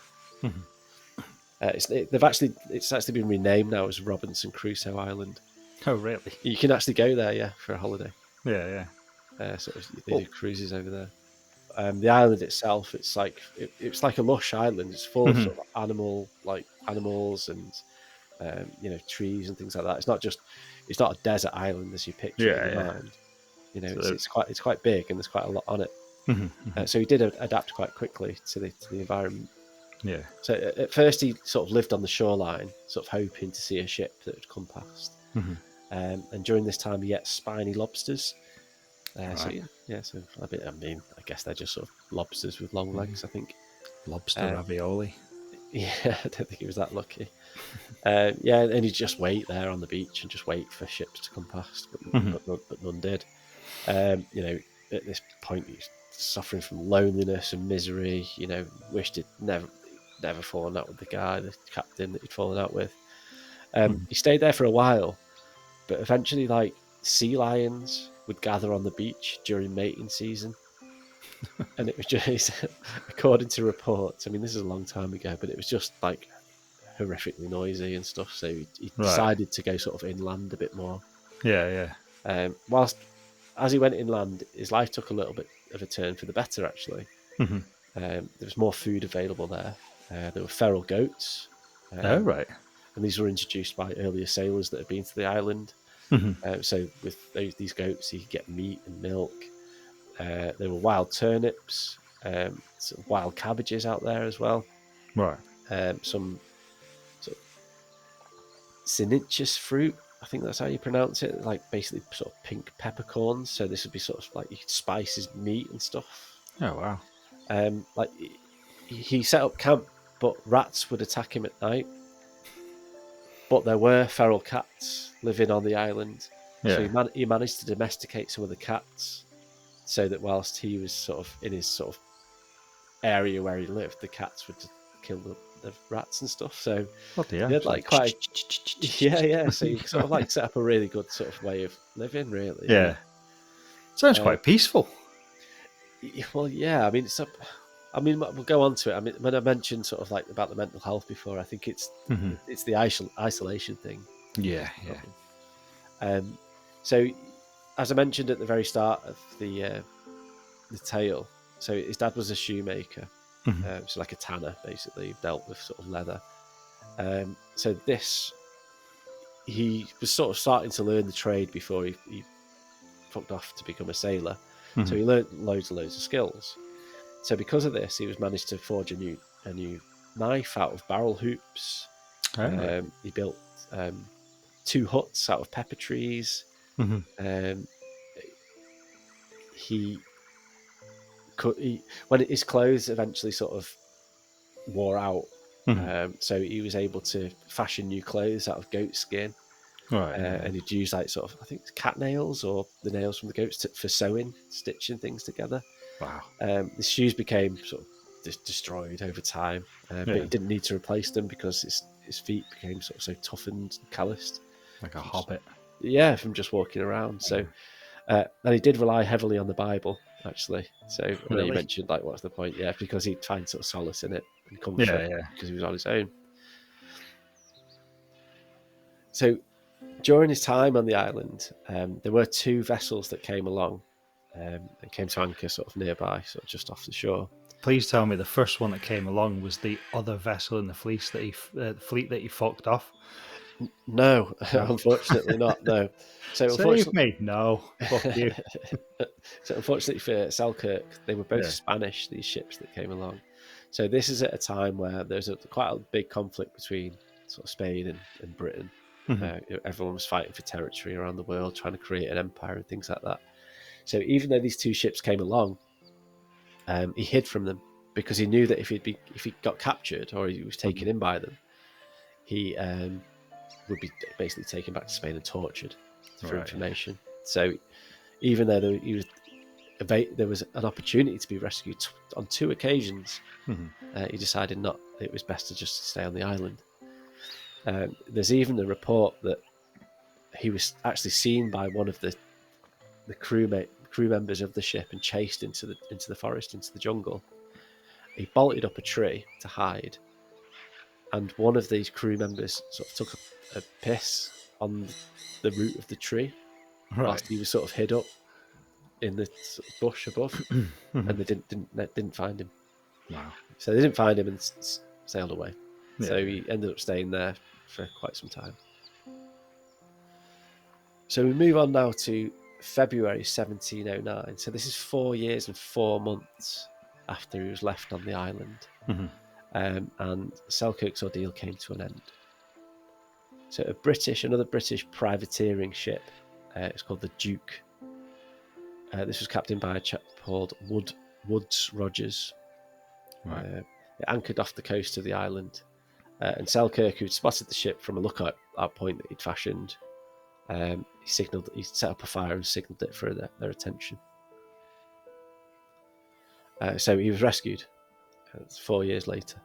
It's actually been renamed now as Robinson Crusoe Island.
Oh, really?
You can actually go there, yeah, for a holiday.
Yeah.
They do cruises over there. The island itself, it's like a lush island. It's full of sort of animals and trees and things like that. It's not a desert island as you picture in your mind. It's quite big and there's quite a lot on it. So he did adapt quite quickly to the environment.
Yeah.
So at first he sort of lived on the shoreline, sort of hoping to see a ship that would come past. And during this time he ate spiny lobsters.
Right.
So I guess they're just sort of lobsters with long legs, I think.
Lobster ravioli.
Yeah, I don't think he was that lucky. And he'd just wait there on the beach and just wait for ships to come past, but none did. At this point he's suffering from loneliness and misery. Wished he'd never fallen out with the captain that he'd fallen out with. He stayed there for a while, but eventually, like, sea lions would gather on the beach during mating season. And it was just, according to reports, I mean, this is a long time ago, but it was just like horrifically noisy and stuff. So he decided to go sort of inland a bit more.
Yeah.
Whilst as he went inland, his life took a little bit of a turn for the better, actually. There was more food available there. There were feral goats.
Right.
And these were introduced by earlier sailors that had been to the island. So with these goats, he could get meat and milk. There were wild turnips, some wild cabbages out there as well.
Right.
Some sort of cenicious fruit, I think that's how you pronounce it, like basically sort of pink peppercorns. So this would be sort of like you could spice his meat and stuff.
Oh, wow.
Like he set up camp, but rats would attack him at night. But there were feral cats living on the island.
Yeah.
So he managed to domesticate some of the cats so that whilst he was sort of in his sort of area where he lived, the cats would kill the rats and stuff. So
he
had like quite so he sort of like set up a really good sort of way of living, really.
Yeah. Sounds quite peaceful.
Well, yeah, I mean, we'll go on to it. I mean, when I mentioned sort of like about the mental health before, I think it's the isolation thing.
Yeah.
So, as I mentioned at the very start of the tale, so his dad was a shoemaker, so like a tanner, basically. He dealt with sort of leather. So he was sort of starting to learn the trade before he fucked off to become a sailor. So he learned loads and loads of skills. So because of this, he was managed to forge a new knife out of barrel hoops. He built 2 huts out of pepper trees. When his clothes eventually sort of wore out, so he was able to fashion new clothes out of goat skin.
Right.
And he'd use like sort of, I think it's cat nails or the nails from the goats for sewing, stitching things together.
Wow.
His shoes became sort of destroyed over time, but he didn't need to replace them because his feet became sort of so toughened and calloused.
Like a hobbit.
Yeah, from just walking around. So, and he did rely heavily on the Bible, actually. So when you mentioned like what's the point? Yeah, because he'd find sort of solace in it and comfort because he was on his own. So during his time on the island, there were 2 vessels that came along and came to anchor sort of nearby, sort of just off the shore.
Please tell me the first one that came along was the other vessel in the fleet that he fucked off.
No, unfortunately not. No. So
Save me. No. Fuck you.
So unfortunately for Selkirk, they were both Spanish, these ships that came along. So this is at a time where there's quite a big conflict between sort of Spain and Britain. Everyone was fighting for territory around the world, trying to create an empire and things like that. So even though these two ships came along, he hid from them because he knew that if he got captured or he was taken in by them, he would be basically taken back to Spain and tortured for information. So even though there was an opportunity to be rescued on 2 occasions, he decided not. It was best to just stay on the island. There's even a report that he was actually seen by one of the crew members of the ship and chased into the forest, into the jungle. He bolted up a tree to hide, and one of these crew members sort of took a piss on the root of the tree whilst he was sort of hid up in the sort of bush above, and they didn't find him.
Wow!
So they didn't find him and sailed away. Yeah. So he ended up staying there for quite some time. So we move on now to February 1709. So this is 4 years and 4 months after he was left on the island, and Selkirk's ordeal came to an end. So another British privateering ship, it's called the Duke. This was captained by a chap called Woodes Rogers. It anchored off the coast of the island, and Selkirk, who'd spotted the ship from a lookout point that he'd fashioned, he set up a fire and signalled it for their attention. So he was rescued 4 years later.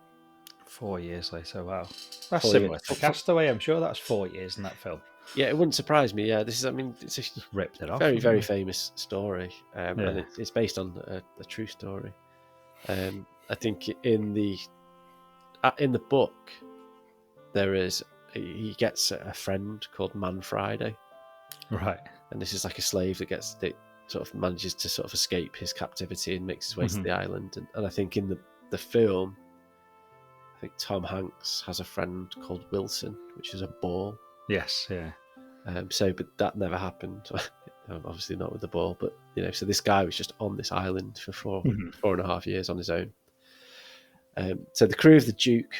4 years later, wow. That's similar to Castaway. I'm sure that's 4 years in that film.
Yeah, it wouldn't surprise me. Yeah, it's
just ripped it off.
Very, very famous story, and it's based on a true story. I think in the book he gets a friend called Man Friday, and this is like a slave that sort of manages to sort of escape his captivity and makes his way to the island. And I think in the film, I think Tom Hanks has a friend called Wilson, which is a ball.
Yes, yeah.
But that never happened. Obviously not with the ball, but so this guy was just on this island for 4.5 years on his own. So the crew of the Duke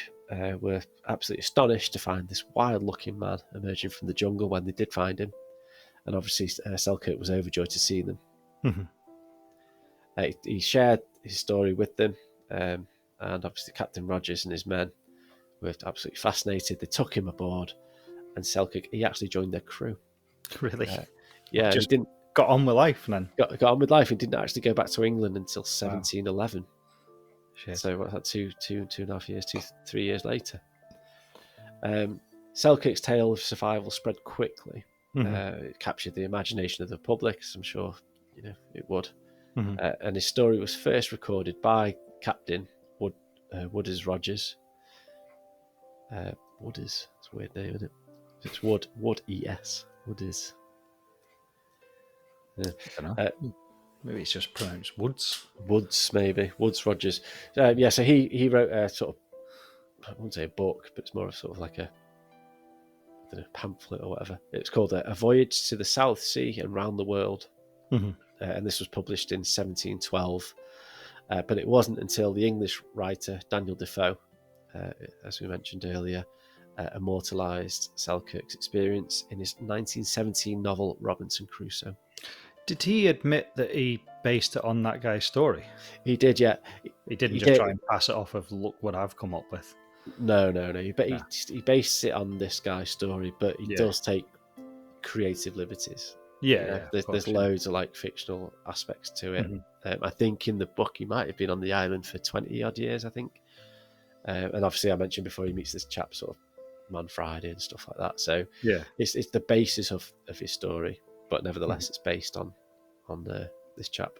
were absolutely astonished to find this wild-looking man emerging from the jungle when they did find him, and obviously Selkirk was overjoyed to see them. He shared his story with them, and obviously Captain Rogers and his men were absolutely fascinated. They took him aboard, and Selkirk, he actually joined their crew.
Really?
Yeah,
just got on with life then.
Got on with life. He didn't actually go back to England until 1711. Wow. Shit. So what's that? 2.5 years, 3 years later. Selkirk's tale of survival spread quickly. It captured the imagination of the public, as I'm sure it would. And his story was first recorded by Captain Woodes Rogers. Woodes, it's a weird name, isn't it? It's Wood E.S. Woodes.
I don't know. Maybe it's just pronounced Woods,
maybe. Woodes Rogers. So he wrote a sort of, I wouldn't say a book, but it's more of sort of like a pamphlet or whatever. It's called A Voyage to the South Sea and Round the World. And this was published in 1712. But it wasn't until the English writer Daniel Defoe, as we mentioned earlier, immortalised Selkirk's experience in his 1917 novel Robinson Crusoe.
Did he admit that he based it on that guy's story?
He did, yeah.
He didn't just try and pass it off of, look what I've come up with.
No. He based it on this guy's story, but he does take creative liberties. There's loads of like fictional aspects to it. I think in the book he might have been on the island for 20 odd years, I think. And obviously I mentioned before, he meets this chap sort of Man Friday and stuff like that. So it's the basis of his story, but nevertheless it's based on this chap.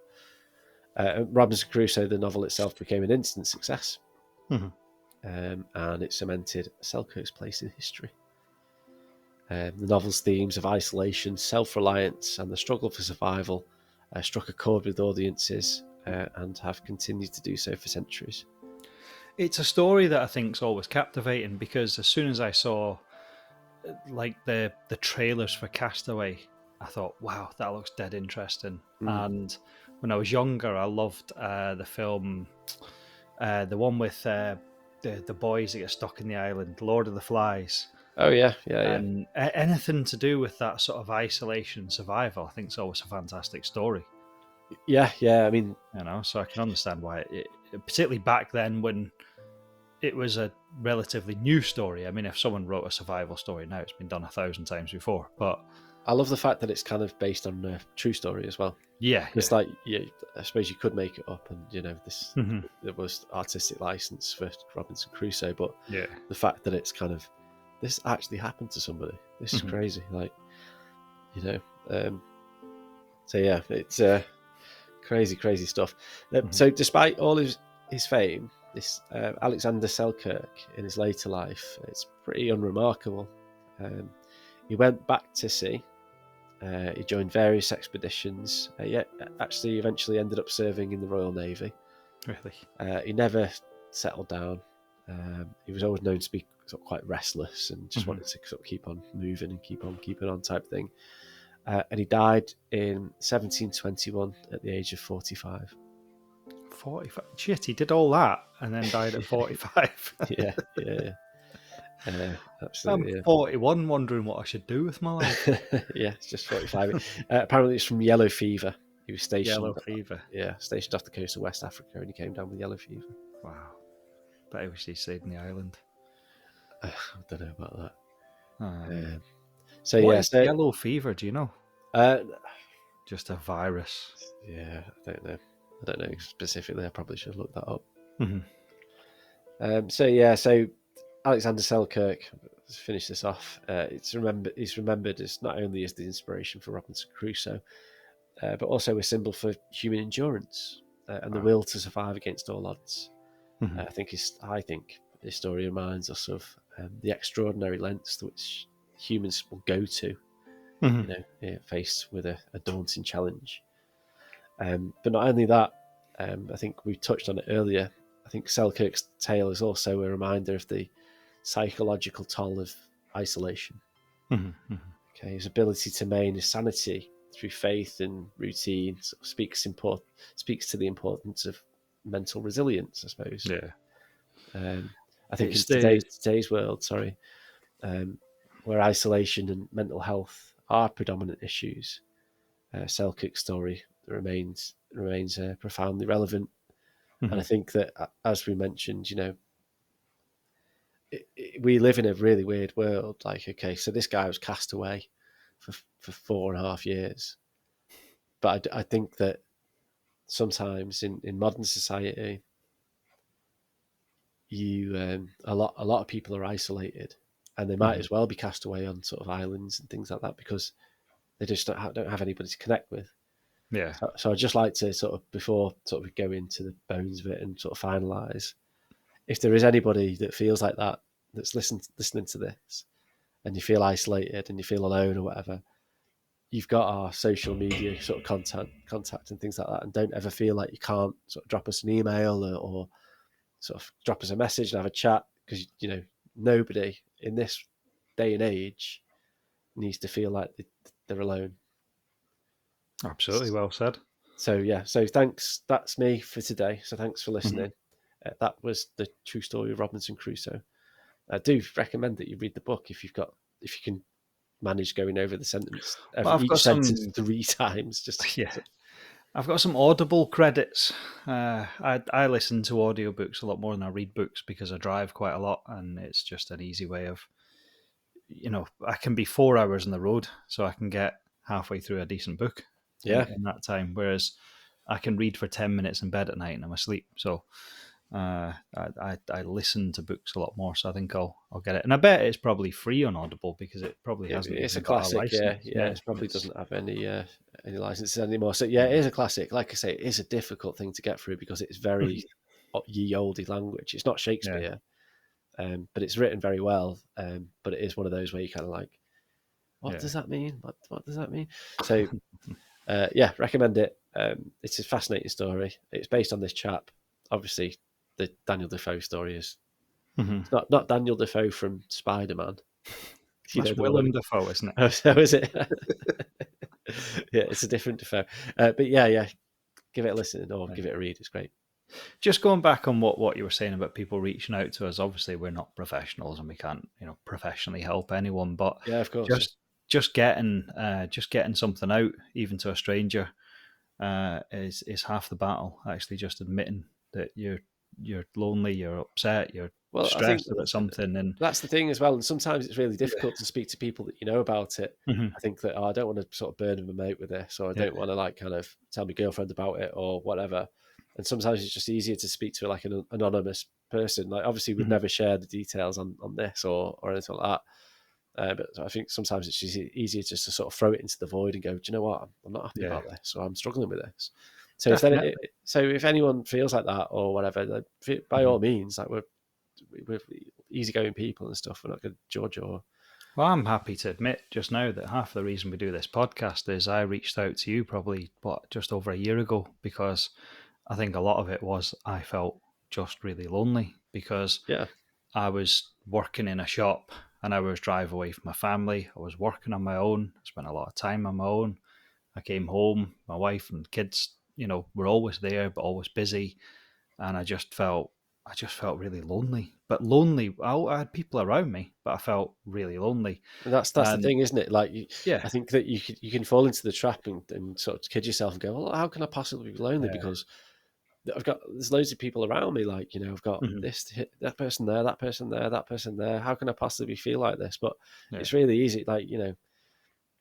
Robinson Crusoe, the novel itself, became an instant success, and it cemented Selkirk's place in history. The novel's themes of isolation, self-reliance, and the struggle for survival struck a chord with audiences, and have continued to do so for centuries.
It's a story that I think is always captivating, because as soon as I saw like the trailers for Castaway, I thought, wow, that looks dead interesting. And when I was younger, I loved the film, the one with the boys that get stuck in the island, Lord of the Flies.
Oh yeah.
And anything to do with that sort of isolation survival, I think is always a fantastic story.
Yeah. I mean,
so I can understand why particularly back then when it was a relatively new story. I mean, if someone wrote a survival story now, it's been done 1,000 times before. But
I love the fact that it's kind of based on a true story as well.
Yeah,
because I suppose you could make it up, and this there was artistic license for Robinson Crusoe, but the fact that it's kind of this actually happened to somebody. This is crazy, so yeah, it's crazy stuff. So despite all his fame, this Alexander Selkirk in his later life, it's pretty unremarkable. He went back to sea. He joined various expeditions. Actually, eventually ended up serving in the Royal Navy.
Really?
He never settled down. He was always known to be sort of quite restless and just wanted to sort of keep on moving and keep on keeping on type thing. And he died in 1721 at the age of 45.
45? Shit, he did all that and then died at 45.
yeah. Absolutely.
I'm 41, wondering what I should do with my life.
Yeah, it's just 45. Apparently, it's from yellow fever. He was stationed.
Yellow fever.
Yeah, stationed off the coast of West Africa, and he came down with yellow fever.
Wow. Bet I wish he stayed in the island.
I don't know about that.
What is yellow fever? Do you know? Just a virus.
Yeah, I don't know specifically. I probably should look that up.
Mm-hmm.
So Alexander Selkirk, let's finish this off. He's remembered as not only as the inspiration for Robinson Crusoe, but also a symbol for human endurance and the will to survive against all odds.
Mm-hmm.
I think this story reminds us of the extraordinary lengths to which humans will go to, faced with a daunting challenge. But not only that, I think we touched on it earlier. I think Selkirk's tale is also a reminder of the psychological toll of isolation. Okay, his ability to maintain his sanity through faith and routine sort of speaks to the importance of mental resilience, I suppose.
Yeah.
I think in today's world, where isolation and mental health are predominant issues, Selkirk's story remains profoundly relevant. And I think that, as we mentioned, we live in a really weird world. Like, okay, so this guy was cast away for 4.5 years, but I think that sometimes in modern society, a lot of people are isolated, and they might as well be cast away on sort of islands and things like that because they just don't have anybody to connect with.
Yeah.
So I'd just like to sort of, before sort of we go into the bones of it and sort of finalise, if there is anybody that feels like that, that's listening to this, and you feel isolated and you feel alone or whatever, you've got our social media sort of contact and things like that, and don't ever feel like you can't sort of drop us an email or sort of drop us a message and have a chat, because nobody in this day and age needs to feel like they're alone.
Absolutely, well said.
So thanks. That's me for today. So thanks for listening. That was the true story of Robinson Crusoe. I do recommend that you read the book if you can manage going over the sentence, each sentence 3 times.
I've got some Audible credits. I listen to audiobooks a lot more than I read books because I drive quite a lot, and it's just an easy way of, I can be 4 hours on the road, so I can get halfway through a decent book in that time, whereas I can read for 10 minutes in bed at night and I'm asleep. So I listen to books a lot more, so I think I'll get it, and I bet it's probably free on Audible because it probably hasn't.
It's a classic, it probably doesn't have any licenses anymore. So it is a classic. Like I say, it is a difficult thing to get through because it's very ye olde language. It's not Shakespeare, but it's written very well. But it is one of those where you kind of like, what does that mean? What does that mean? So Yeah, recommend it. It's a fascinating story. It's based on this chap. Obviously, the Daniel Defoe story is it's not Daniel Defoe from Spider-Man.
That's Willem Dafoe, isn't it?
Oh, so is it? Yeah, it's a different Defoe. But yeah, give it a listen or give it a read. It's great.
Just going back on what you were saying about people reaching out to us. Obviously, we're not professionals and we can't, professionally help anyone. But
yeah, of course,
just getting something out, even to a stranger, is half the battle. Actually, just admitting that you're lonely, you're upset, you're stressed about something, and
that's the thing as well. And sometimes it's really difficult to speak to people that you know about it.
Mm-hmm.
I think that I don't want to sort of burn them out with this, or I don't want to like kind of tell my girlfriend about it or whatever. And sometimes it's just easier to speak to like an anonymous person. Like obviously we'd never share the details on this or anything like that. But I think sometimes it's just easier just to sort of throw it into the void and go, do you know what? I'm not happy about this, or I'm struggling with this. So if anyone feels like that or whatever, by all means, like we're easygoing people and stuff. We're not going to judge or.
Well, I'm happy to admit just now that half the reason we do this podcast is I reached out to you probably just over a year ago, because I think a lot of it was I felt just really lonely because I was working in a shop and I was driving away from my family. I was working on my own. I spent a lot of time on my own. I came home, my wife and kids, were always there, but always busy. And I just felt really lonely. But lonely, I had people around me, but I felt really lonely.
And that's the thing, isn't it? Like, I think that you can fall into the trap and sort of kid yourself and go, well, how can I possibly be lonely? Because there's loads of people around me. Like, I've got that person there, that person there, that person there. How can I possibly feel like this? But it's really easy. Like,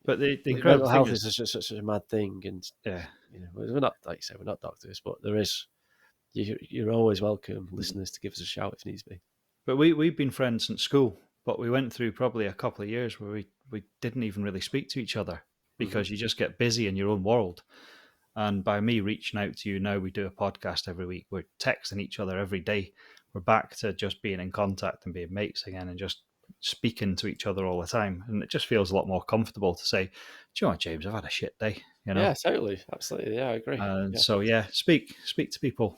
but the
mental health is just such a mad thing. And, we're not, like you say, we're not doctors, but there is, you're always welcome, listeners, to give us a shout if needs be.
But we've been friends since school, but we went through probably a couple of years where we didn't even really speak to each other because you just get busy in your own world. And by me reaching out to you now, we do a podcast every week. We're texting each other every day. We're back to just being in contact and being mates again and just speaking to each other all the time. And it just feels a lot more comfortable to say, do you know what, James, I've had a shit day.
Yeah, totally. Absolutely. Yeah, I agree.
So, speak to people.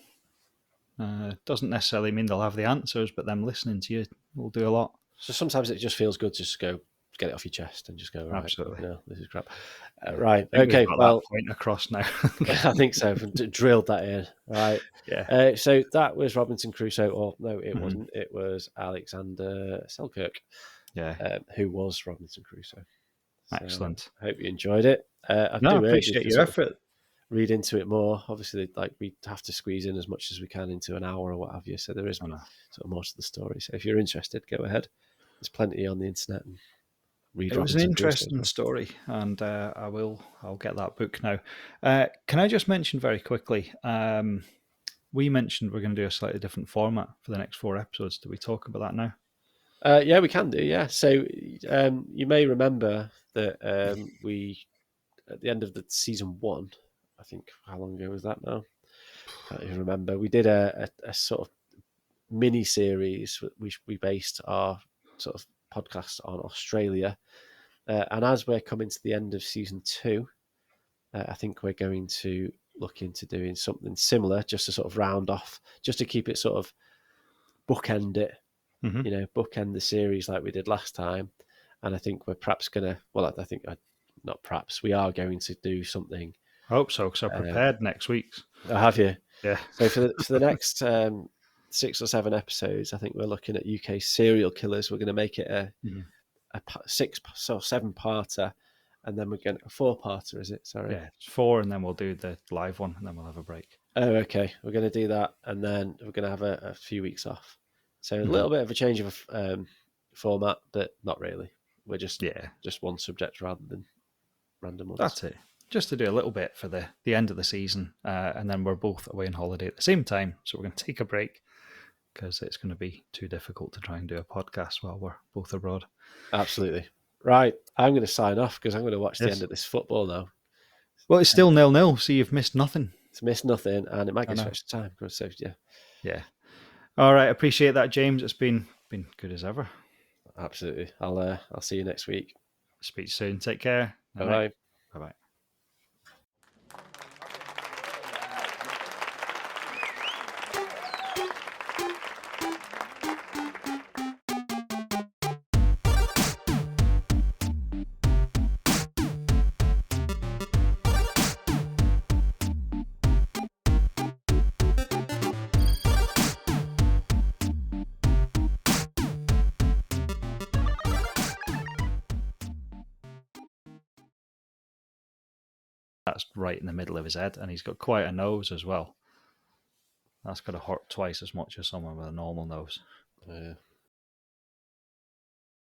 Doesn't necessarily mean they'll have the answers, but them listening to you will do a lot.
So sometimes it just feels good to just go get it off your chest and just go, right,
absolutely.
This is crap. Right. Okay. Well,
that point across now.
I think so. Drilled that in. Right.
Yeah.
So that was Robinson Crusoe, or no, it wasn't. It was Alexander Selkirk.
Yeah.
Who was Robinson Crusoe. So
excellent.
I hope you enjoyed it. I
do appreciate your effort.
Read into it more. Obviously, like we have to squeeze in as much as we can into an hour or what have you. So there is sort of more to the story. So if you're interested, go ahead. There's plenty on the internet. And read.
It was an interesting story, and I'll get that book now. Can I just mention very quickly? We mentioned we're going to do a slightly different format for the next 4 episodes. Do we talk about that now?
Yeah, we can do. Yeah. So you may remember that we at the end of the season 1. I think how long ago was that now? Can't even remember. We did a sort of mini series. We based our sort of podcast on Australia, and as we're coming to the end of season 2, I think we're going to look into doing something similar, just to sort of round off, just to keep it sort of bookend it. Bookend the series like we did last time. And I think we're perhaps going to. Well, I think not perhaps. We are going to do something.
I hope so, because I prepared next week's.
Oh, have you?
Yeah.
So for the next 6 or 7 episodes, I think we're looking at UK serial killers. We're going to make it a 6 or 7-parter, and then we're going to a 4-parter. Is it? Sorry.
Yeah, it's 4, and then we'll do the live one, and then we'll have a break.
Oh, okay. We're going to do that, and then we're going to have a few weeks off. So a little bit of a change of format, but not really. We're just one subject rather than random ones.
That's it. Just to do a little bit for the end of the season, and then we're both away on holiday at the same time, so we're going to take a break because it's going to be too difficult to try and do a podcast while we're both abroad.
Absolutely. Right. I'm going to sign off because I'm going to watch the end of this football now.
Well, it's still 0-0, so you've missed nothing.
It's missed nothing, and it might get stretched time. So,
yeah. All right. Appreciate that, James. It's been good as ever.
Absolutely. I'll see you next week.
Speak soon. Take care.
Bye-bye.
Bye-bye. that's right in the middle of his head, and he's got quite a nose as well. That's got to hurt twice as much as someone with a normal nose.
Yeah.